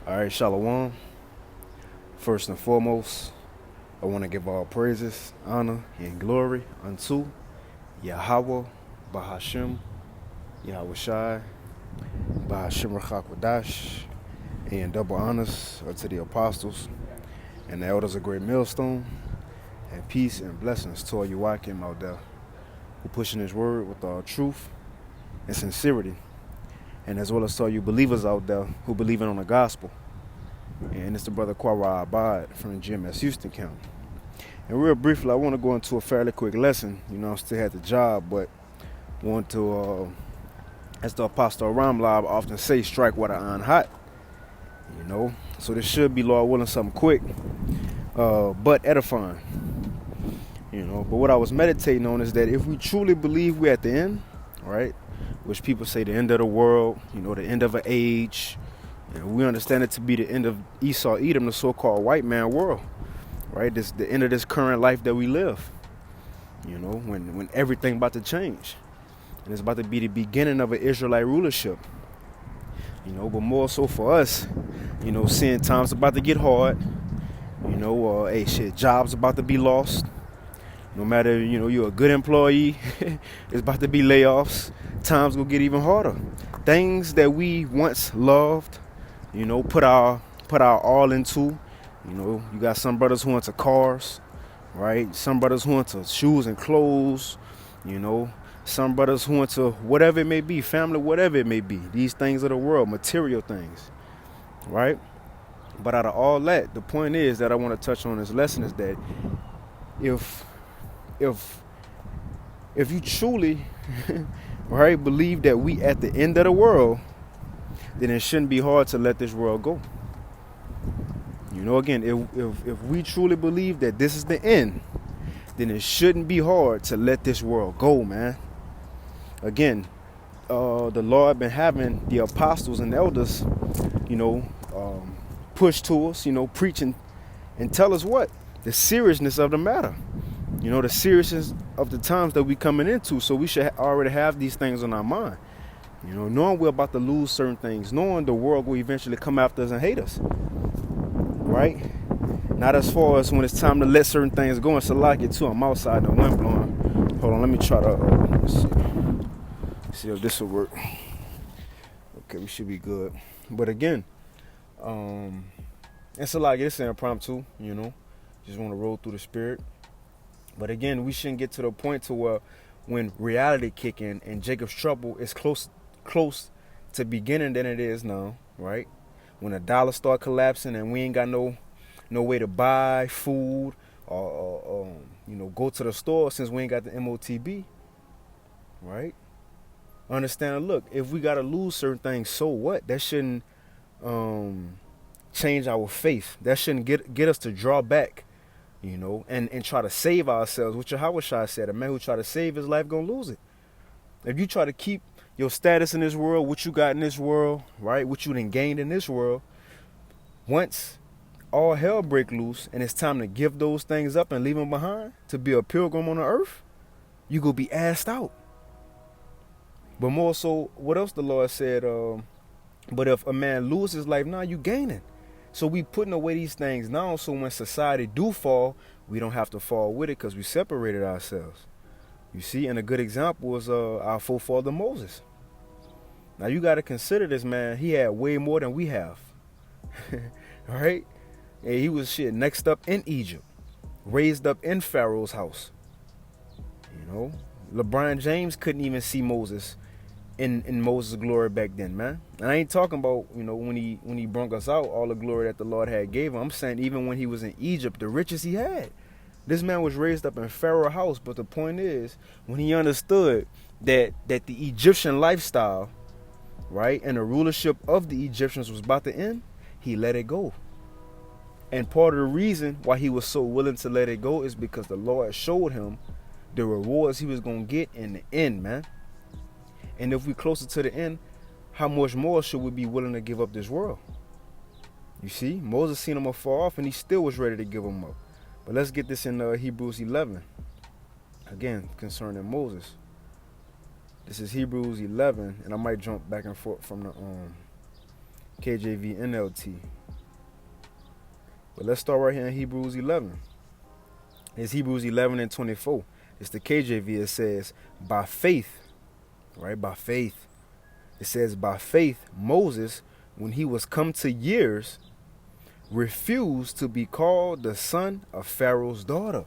All right, Shalom. First and foremost, I want to give all praises, honor, and glory unto Yahweh, Bahashim, Yahweh Shai, Bahashim Rachakwadash, and double honors unto the apostles and the elders of Great Millstone, and peace and blessings to all you Wakim out there who pushing His word with all truth and sincerity, and as well as to all you believers out there who believing on the gospel. And it's the brother Kwara Abad from the GMS Houston County. And real briefly, I want to go into a fairly quick lesson. I still had the job, but want to, as the Apostle Ramlab often say, strike while the iron hot. So this should be, Lord willing, something quick, but edifying. But what I was meditating on is that if we truly believe we're at the end, right, which people say the end of the world, the end of an age, and we understand it to be the end of Esau, Edom, the so-called white man world, right? This the end of this current life that we live. When everything about to change, and it's about to be the beginning of an Israelite rulership. But more so for us, seeing times about to get hard. Jobs about to be lost. No matter you're a good employee, it's about to be layoffs. Times gonna get even harder. Things that we once loved. Put our all into. You got some brothers who into cars, right? Some brothers who into shoes and clothes, Some brothers who into whatever it may be, family, whatever it may be. These things of the world, material things, right? But out of all that, the point is that I want to touch on this lesson is that if you truly, right, believe that we at the end of the world, then it shouldn't be hard to let this world go. Again, if we truly believe that this is the end, then it shouldn't be hard to let this world go, man. Again, the Lord been having the apostles and elders, push to us, preach and tell us what? The seriousness of the matter. The seriousness of the times that we coming into. So we should already have these things on our mind. Knowing we're about to lose certain things, knowing the world will eventually come after us and hate us. Right? Not as far as when it's time to let certain things go. It's like it too. I'm outside and the wind blowing. Hold on, let me try to let's see if this will work. Okay, we should be good. But again, it's a lot. It's impromptu. Just want to roll through the spirit. But again, we shouldn't get to the point to where when reality kick in and Jacob's trouble is close to beginning than it is now, right? When the dollar start collapsing and we ain't got no way to buy food or go to the store since we ain't got the MOTB, right? Understand, look, if we got to lose certain things, so what? That shouldn't change our faith. That shouldn't get us to draw back, and try to save ourselves. Which Yahweh Shai said, a man who try to save his life gonna lose it. If you try to keep your status in this world, what you got in this world, right, what you done gained in this world, once all hell break loose and it's time to give those things up and leave them behind to be a pilgrim on the earth, you gonna be asked out. But more so, what else the Lord said? But if a man loses his life now, you gaining. So we putting away these things now, so when society do fall, we don't have to fall with it because we separated ourselves. You see, and a good example is our forefather Moses. Now you got to consider this man. He had way more than we have. All right? And he was next up in Egypt, raised up in Pharaoh's house. LeBron James couldn't even see Moses in Moses' glory back then, man. And I ain't talking about, when he brought us out, all the glory that the Lord had gave him. I'm saying even when he was in Egypt, the riches he had. This man was raised up in Pharaoh's house. But the point is, when he understood that the Egyptian lifestyle, right, and the rulership of the Egyptians was about to end, he let it go. And part of the reason why he was so willing to let it go is because the Lord showed him the rewards he was going to get in the end, man. And if we closer to the end, how much more should we be willing to give up this world? You see, Moses seen him afar off and he still was ready to give him up. But let's get this in Hebrews 11. Again, concerning Moses. This is Hebrews 11, and I might jump back and forth from the KJV NLT. But let's start right here in Hebrews 11. It's Hebrews 11 and 24. It's the KJV. It says, by faith, right? By faith. It says, by faith, Moses, when he was come to years, refused to be called the son of Pharaoh's daughter.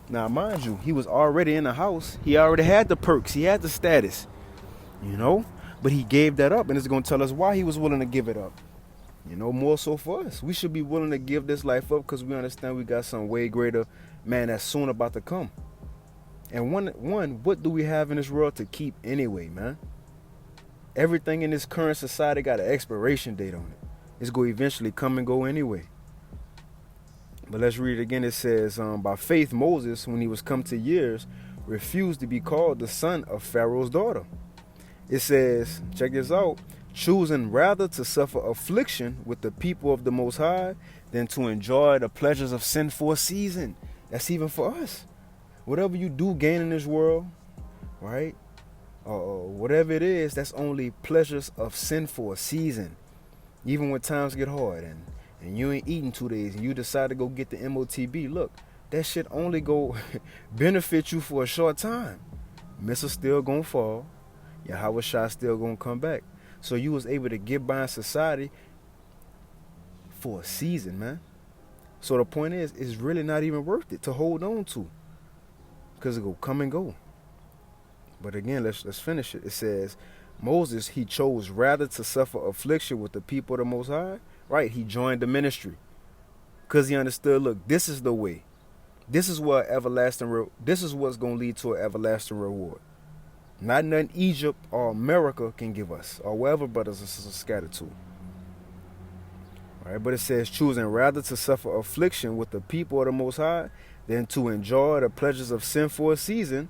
Now, mind you, he was already in the house. He already had the perks. He had the status, but he gave that up. And it's going to tell us why he was willing to give it up. More so for us. We should be willing to give this life up because we understand we got some way greater, man, that's soon about to come. And one, what do we have in this world to keep anyway, man? Everything in this current society got an expiration date on it. It's going to eventually come and go anyway. But let's read it again. It says, by faith, Moses, when he was come to years, refused to be called the son of Pharaoh's daughter. It says, check this out, choosing rather to suffer affliction with the people of the Most High than to enjoy the pleasures of sin for a season. That's even for us. Whatever you do gain in this world, right? Whatever it is, that's only pleasures of sin for a season. Even when times get hard and you ain't eating 2 days and you decide to go get the MOTB, look, that shit only go benefit you for a short time. Missa still gonna fall. Yahweh Shai still gonna come back. So you was able to get by in society for a season, man. So the point is, it's really not even worth it to hold on to. Because it go come and go. But again, let's finish it. It says, Moses, he chose rather to suffer affliction with the people of the Most High. Right, he joined the ministry. Because he understood, look, this is the way. This is what this is what's going to lead to an everlasting reward. Not nothing Egypt or America can give us, or wherever brothers and sisters scattered to. All right, but it says, choosing rather to suffer affliction with the people of the Most High than to enjoy the pleasures of sin for a season.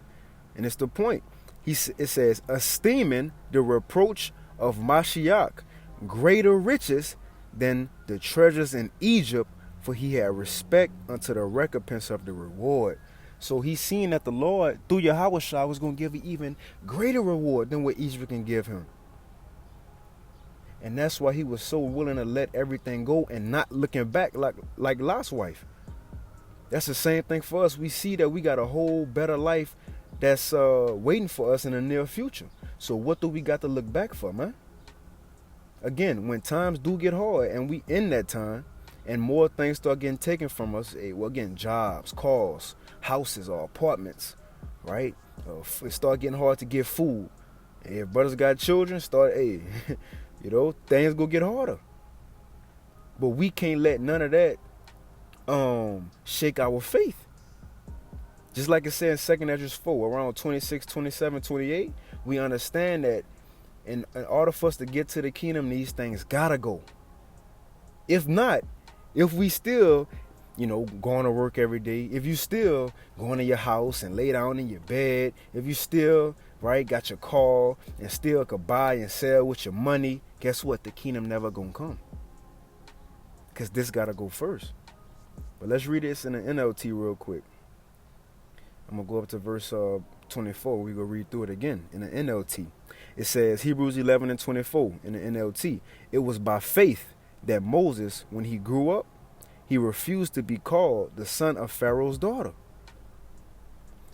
And it's the point. It says, esteeming the reproach of Mashiach greater riches than the treasures in Egypt, for he had respect unto the recompense of the reward. So he's seen that the Lord, through Yahweh Shai, was going to give an even greater reward than what Egypt can give him. And that's why he was so willing to let everything go and not looking back like Lot's wife. That's the same thing for us. We see that we got a whole better life that's waiting for us in the near future. So what do we got to look back for, man? Again, when times do get hard and we in that time and more things start getting taken from us, again, jobs, cars, houses or apartments, right? It start getting hard to get food. And if brothers got children, things go get harder. But we can't let none of that shake our faith. Just like it said in 2 Ezra 4, around 26, 27, 28, we understand that in order for us to get to the kingdom, these things gotta go. If not, if we still, going to work every day, if you still going to your house and lay down in your bed, if you still, right, got your car and still could buy and sell with your money, guess what? The kingdom never gonna come. Because this gotta go first. But let's read this in the NLT real quick. I'm going to go up to verse 24. We're going to read through it again in the NLT. It says, Hebrews 11 and 24 in the NLT. It was by faith that Moses, when he grew up, he refused to be called the son of Pharaoh's daughter.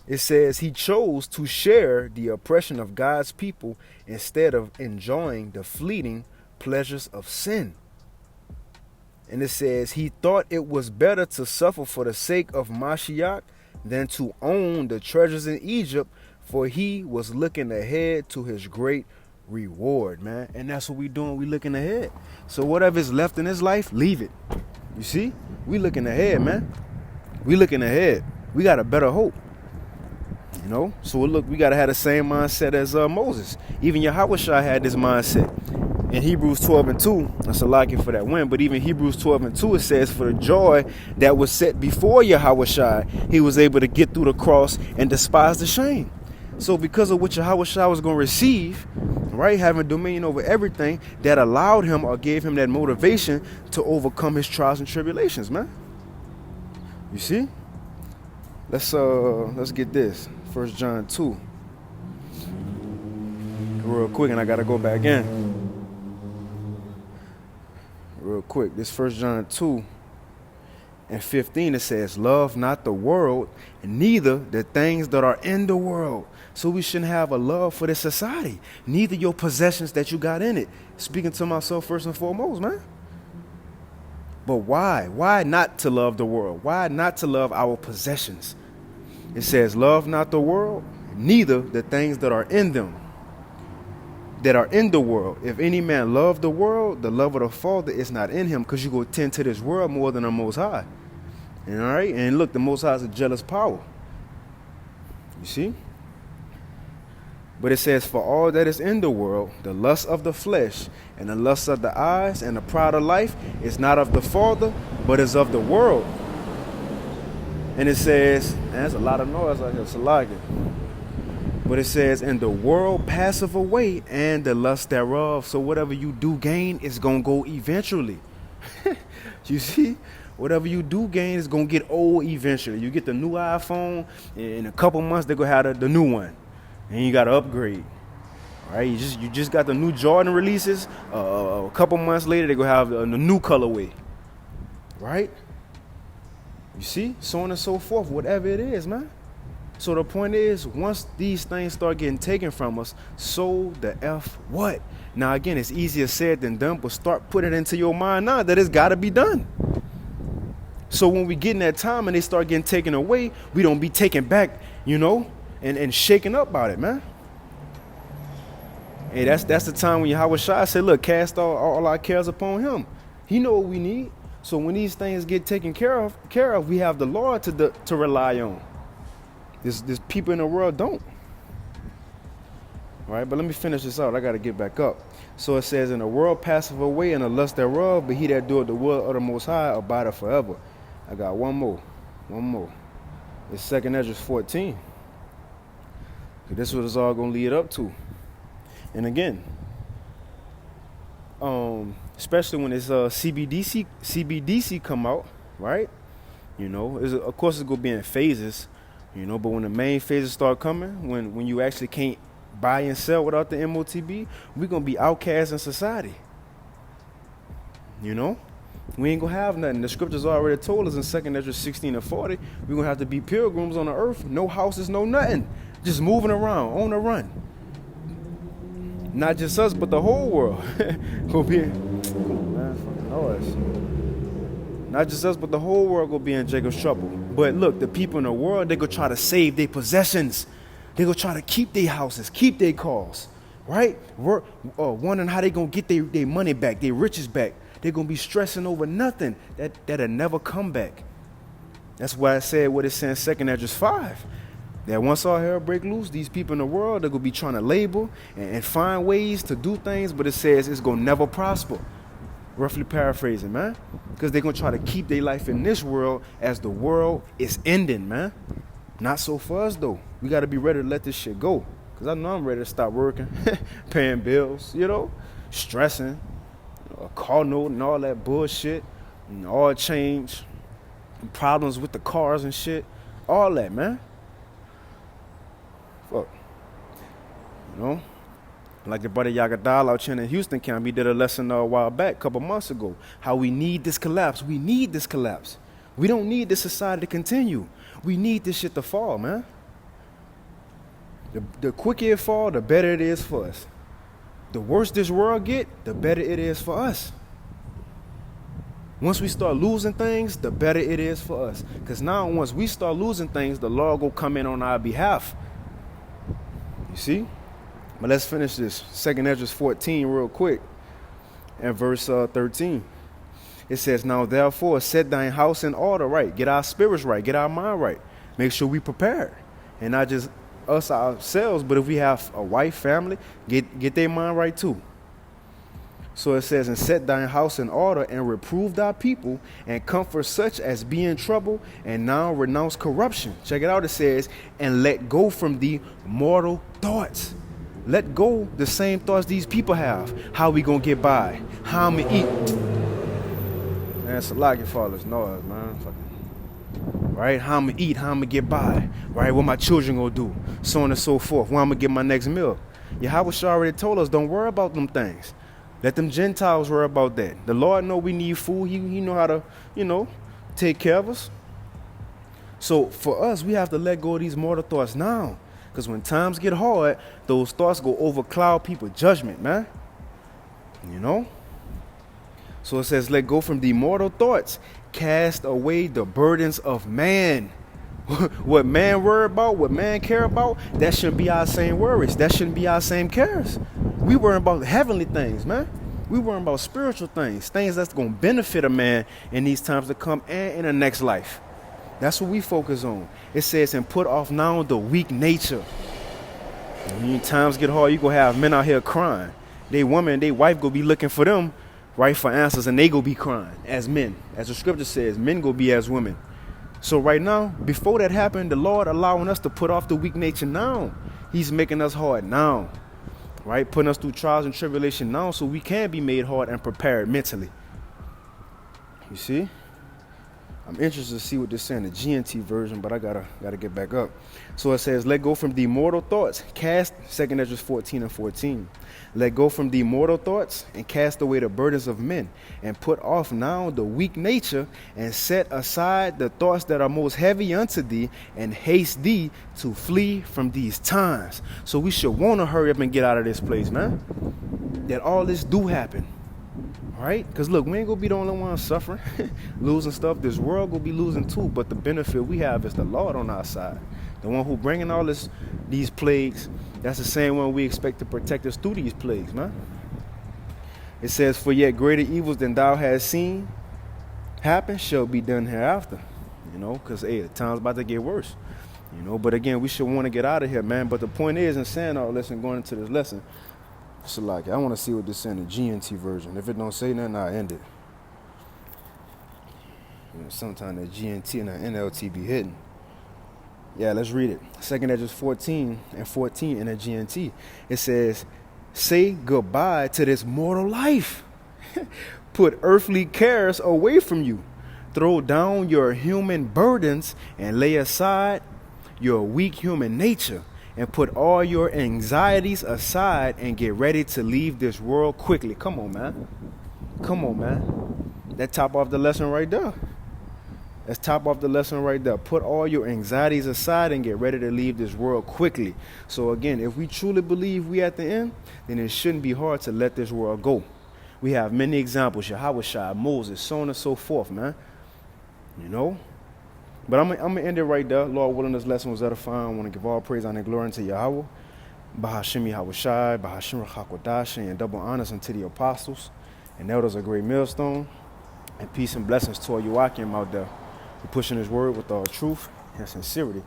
It says he chose to share the oppression of God's people instead of enjoying the fleeting pleasures of sin. And it says he thought it was better to suffer for the sake of Mashiach than to own the treasures in Egypt, for he was looking ahead to his great reward, man. And that's what we doing. We looking ahead. So whatever's left in his life, leave it. You see? We looking ahead, man. We looking ahead. We got a better hope. So look, we got to have the same mindset as Moses. Even Yahweh Shai had this mindset. In Hebrews 12 and 2, that's a locking for that win, but even Hebrews 12 and 2, it says, for the joy that was set before Yahweh Shai, he was able to get through the cross and despise the shame. So because of what Yahweh Shai was going to receive, right, having dominion over everything, that allowed him or gave him that motivation to overcome his trials and tribulations, man. You see? Let's get this. 1 John 2. Real quick, and I got to go back in. Real quick, this 1 John 2, And 15, it says, love not the world, and neither the things that are in the world. So we shouldn't have a love for this society, neither your possessions that you got in it. Speaking to myself first and foremost, man. But why? Why not to love the world? Why not to love our possessions? It says, love not the world, neither the things that are in them, that are in the world. If any man love the world, the love of the Father is not in him, because you go tend to this world more than the Most High. And, all right? And look, the Most High is a jealous power. You see? But it says, for all that is in the world, the lust of the flesh and the lust of the eyes and the pride of life is not of the Father, but is of the world. And it says, and there's a lot of noise out here, Salakia. But it says, and the world passeth away and the lust thereof. So whatever you do gain is going to go eventually. You see? Whatever you do gain is going to get old eventually. You get the new iPhone, in a couple months they're going to have the new one. And you got to upgrade. All right? You just got the new Jordan releases. A couple months later they're going to have the new colorway. Right? You see? So on and so forth. Whatever it is, man. So the point is, once these things start getting taken from us, so the F what? Now again, it's easier said than done, but start putting it into your mind now that it's got to be done. So when we get in that time and they start getting taken away, we don't be taken back, and shaken up about it, man. Hey, that's the time when Yahweh Shai said, look, cast all our cares upon him. He know what we need. So when these things get taken care of, we have the Lord to rely on. This people in the world don't. All right, but let me finish this out. I got to get back up. So it says, in the world passeth away and the lust thereof, but he that doeth the will of the Most High abideth forever. I got one more. It's 2 Ezra 14. This is what it's all going to lead up to. And again, especially when it's CBDC come out, right? Of course it's going to be in phases, but when the main phases start coming, when you actually can't buy and sell without the MOTB, we're going to be outcasts in society. We ain't going to have nothing. The scriptures already told us in 2 Ezra 16 and 40, we're going to have to be pilgrims on the earth. No houses, no nothing. Just moving around, on the run. Not just us, but the whole world. Go be fucking noise. Not just us, but the whole world will be in Jacob's trouble. But look, the people in the world, they go try to save their possessions. They go try to keep their houses, keep their cars, right? We're wondering how they going to get their money back, their riches back. They're going to be stressing over nothing that'll never come back. That's why I said what it says in 2 Ezra 5. That once all hell break loose, these people in the world, they're going to be trying to label and find ways to do things, but it says it's going to never prosper. Roughly paraphrasing, man. Because they're going to try to keep their life in this world as the world is ending, man. Not so for us, though. We got to be ready to let this shit go. Because I know I'm ready to stop working, paying bills, stressing, a car note and all that bullshit, and all change, and problems with the cars and shit, all that, man. Fuck. Like the brother Yagadal out here in Houston camp, he did a lesson a while back, a couple months ago, how we need this collapse. We need this collapse. We don't need this society to continue. We need this shit to fall, man. The quicker it fall, the better it is for us. The worse this world get, the better it is for us. Once we start losing things, the better it is for us. Because now once we start losing things, the Lord will come in on our behalf. You see? But let's finish this. 2 Ezra 14 real quick. And verse 13. It says, now therefore set thine house in order, right? Get our spirits right. Get our mind right. Make sure we prepared. And not just us ourselves, but if we have a wife, family, get their mind right too. So it says, and set thine house in order, and reprove thy people, and comfort such as be in trouble, and now renounce corruption. Check it out, it says, and let go from thee mortal thoughts. Let go the same thoughts these people have. How we gonna get by? How I'm gonna eat? Man, it's a lot of father's noise, man. Right? How I'm gonna eat, how I'm gonna get by, right? What my children gonna do, so on and so forth. Where I'm gonna get my next meal. Yahweh already told us, don't worry about them things. Let them Gentiles worry about that. The Lord know we need food. He know how to, take care of us. So for us, we have to let go of these mortal thoughts now. Because when times get hard, those thoughts go overcloud people's judgment, man. You know? So it says, let go from the mortal thoughts. Cast away the burdens of man. What man worry about, what man care about, that shouldn't be our same worries. That shouldn't be our same cares. We worry about heavenly things, man. We worry about spiritual things. Things that's going to benefit a man in these times to come and in the next life. That's what we focus on. It says, and put off now the weak nature. When times get hard, you going to have men out here crying. They woman, they wife go be looking for them, right, for answers, and they go be crying as men. As the scripture says, men go be as women. So right now, before that happened, the Lord allowing us to put off the weak nature now. He's making us hard now, right? Putting us through trials and tribulation now so we can be made hard and prepared mentally. You see? I'm interested to see what this says in the GNT version, but I gotta get back up. So it says, let go from the mortal thoughts. Cast, 2 Ezra 14 and 14. Let go from the mortal thoughts and cast away the burdens of men, and put off now the weak nature, and set aside the thoughts that are most heavy unto thee, and haste thee to flee from these times. So we should want to hurry up and get out of this place, man. That all this do happen. All right? Because look, we ain't going to be the only ones suffering, losing stuff. This world going to be losing too, but the benefit we have is the Lord on our side. The one who bringing all these plagues, that's the same one we expect to protect us through these plagues, man. It says, for yet greater evils than thou hast seen happen shall be done hereafter. You know, because, hey, the time's about to get worse. You know, but again, we should want to get out of here, man. But the point is, in saying all this and going into this lesson, so like, I want to see what this is in the GNT version. If it don't say nothing, I'll end it. You know, sometimes the GNT and the NLT be hidden. Yeah, let's read it. 2 Ezra 14 and 14 in the GNT. It says, say goodbye to this mortal life. Put earthly cares away from you. Throw down your human burdens and lay aside your weak human nature. And put all your anxieties aside and get ready to leave this world quickly. Come on, man. Come on, man. That top off the lesson right there. That's top off the lesson right there. Put all your anxieties aside and get ready to leave this world quickly. So again, if we truly believe we at the end, then it shouldn't be hard to let this world go. We have many examples. Yahushua, Moses, so on and so forth, man. You know? But I'm going to end it right there. Lord willing, this lesson was edifying. I want to give all praise, honor, and glory unto Yahweh. Bahashim Yahushai, Bahashim Rachakodash, and double honors unto the apostles. And elders a great millstone. And peace and blessings to all you Akim out there who pushing his word with all truth and sincerity.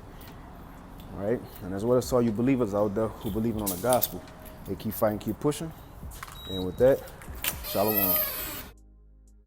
All right? And as well as all you believers out there who believe on the gospel. They keep fighting, keep pushing. And with that, shalom.